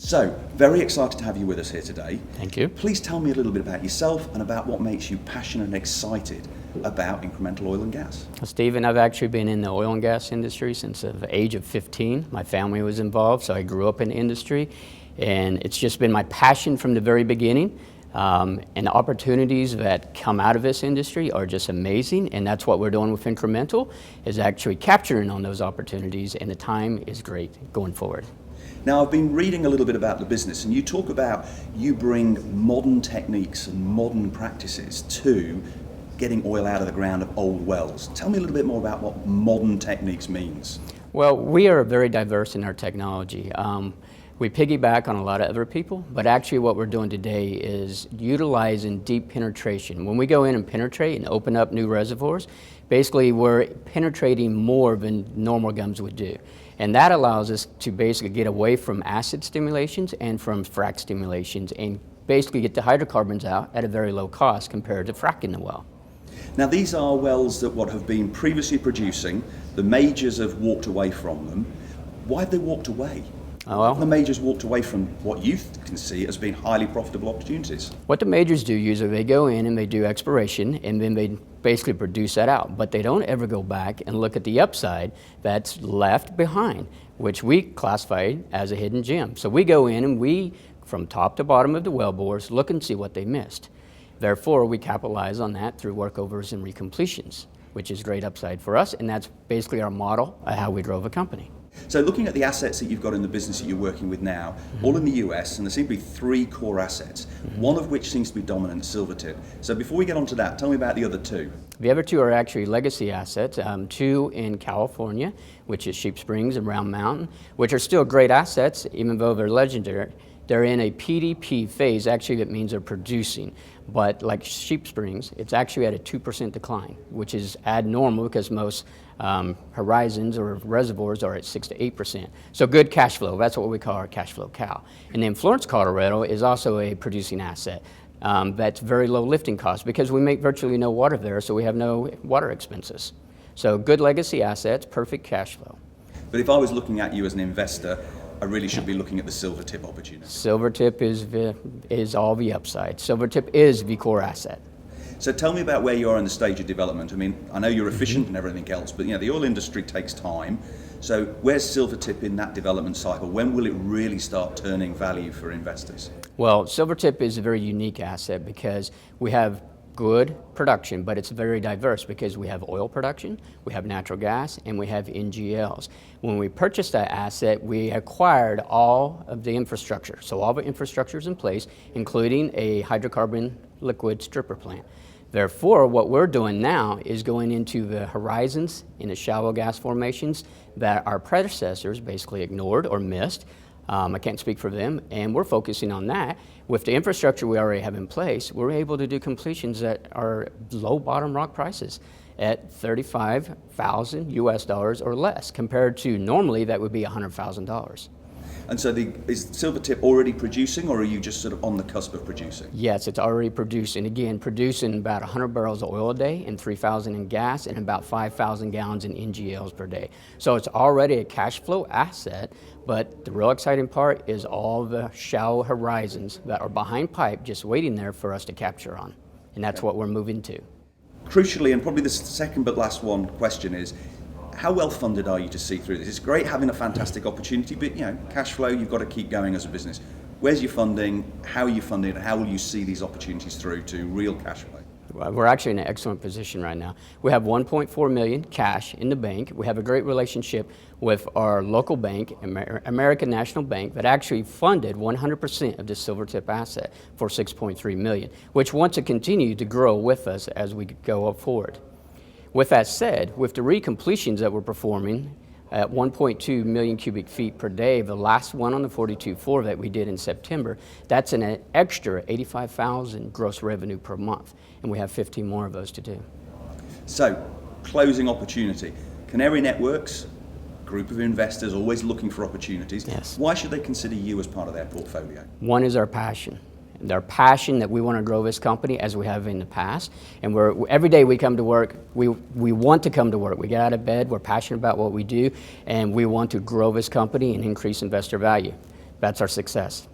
So, very excited to have you with us here today. Thank you. Please tell me a little bit about yourself and about what makes you passionate and excited about incremental oil and gas. Stephen, I've actually been in the oil and gas industry since the age of 15. My family was involved, so I grew up in the industry, and it's just been my passion from the very beginning. And the opportunities that come out of this industry are just amazing, and that's what we're doing with Incremental, is actually capturing on those opportunities, and the time is great going forward. Now, I've been reading a little bit about the business, and you talk about you bring modern techniques and modern practices to getting oil out of the ground of old wells. Tell me a little bit more about what modern techniques means. Well, we are very diverse in our technology. We piggyback on a lot of other people, but actually what we're doing today is utilizing deep penetration. When we go in and penetrate and open up new reservoirs, basically we're penetrating more than normal guns would do. And that allows us to basically get away from acid stimulations and from frac stimulations and basically get the hydrocarbons out at a very low cost compared to fracking the well. Now, these are wells that have been previously producing. The majors have walked away from them. Why have they walked away? Well, the majors walked away from what you can see as being highly profitable opportunities. What the majors do usually, they go in and they do exploration and then they basically produce that out, but they don't ever go back and look at the upside that's left behind, which we classify as a hidden gem. So we go in and we, from top to bottom of the wellbores, look and see what they missed. Therefore, we capitalize on that through workovers and recompletions, which is great upside for us, and that's basically our model of how we drove a company. So looking at the assets that you've got in the business that you're working with now, all in the US, and there seem to be three core assets, one of which seems to be dominant, Silvertip. So before we get on to that, tell me about the other two. The other two are actually legacy assets, two in California, which is Sheep Springs and Round Mountain, which are still great assets, even though they're legendary. They're in a PDP phase, actually that means they're producing. But like Sheep Springs, it's actually at a 2% decline, which is abnormal because most horizons or reservoirs are at 6 to 8%. So good cash flow, that's what we call our cash flow cow. And then Florence, Colorado is also a producing asset. That's very low lifting costs because we make virtually no water there, so we have no water expenses. So good legacy assets, perfect cash flow. But if I was looking at you as an investor, I really should be looking at the Silvertip opportunity. Silvertip is all the upside. Silvertip is the core asset. So tell me about where you are in the stage of development. I mean, I know you're efficient and everything else, but the oil industry takes time. So where's Silvertip in that development cycle? When will it really start turning value for investors? Well, Silvertip is a very unique asset because we have good production, but it's very diverse because we have oil production, we have natural gas, and we have NGLs. When we purchased that asset, we acquired all of the infrastructure. So all the infrastructure is in place, including a hydrocarbon liquid stripper plant. Therefore, what we're doing now is going into the horizons in the shallow gas formations that our predecessors basically ignored or missed. I can't speak for them, and we're focusing on that. With the infrastructure we already have in place, we're able to do completions that are low bottom rock prices at $35,000 US or less, compared to normally that would be $100,000. And so is Silvertip already producing, or are you just sort of on the cusp of producing? Yes, it's already producing. Again, producing about 100 barrels of oil a day and 3,000 in gas and about 5,000 gallons in NGLs per day. So it's already a cash flow asset, but the real exciting part is all the shallow horizons that are behind pipe just waiting there for us to capture on. And that's what we're moving to. Crucially, and probably the second but last one question is, how well funded are you to see through this? It's great having a fantastic opportunity, but cash flow, you've got to keep going as a business. Where's your funding? How are you funding it? How will you see these opportunities through to real cash flow? We're actually in an excellent position right now. We have $1.4 million cash in the bank. We have a great relationship with our local bank, American National Bank, that actually funded 100% of the Silvertip asset for $6.3 million, which wants to continue to grow with us as we go forward. With that said, with the recompletions that we're performing at 1.2 million cubic feet per day, the last one on the 42-4 that we did in September, that's an extra 85,000 gross revenue per month, and we have 15 more of those to do. So, closing opportunity. Canary Networks, group of investors always looking for opportunities. Yes. Why should they consider you as part of their portfolio? One is our passion. Our passion that we want to grow this company as we have in the past. And every day we come to work, we want to come to work. We get out of bed, we're passionate about what we do, and we want to grow this company and increase investor value. That's our success.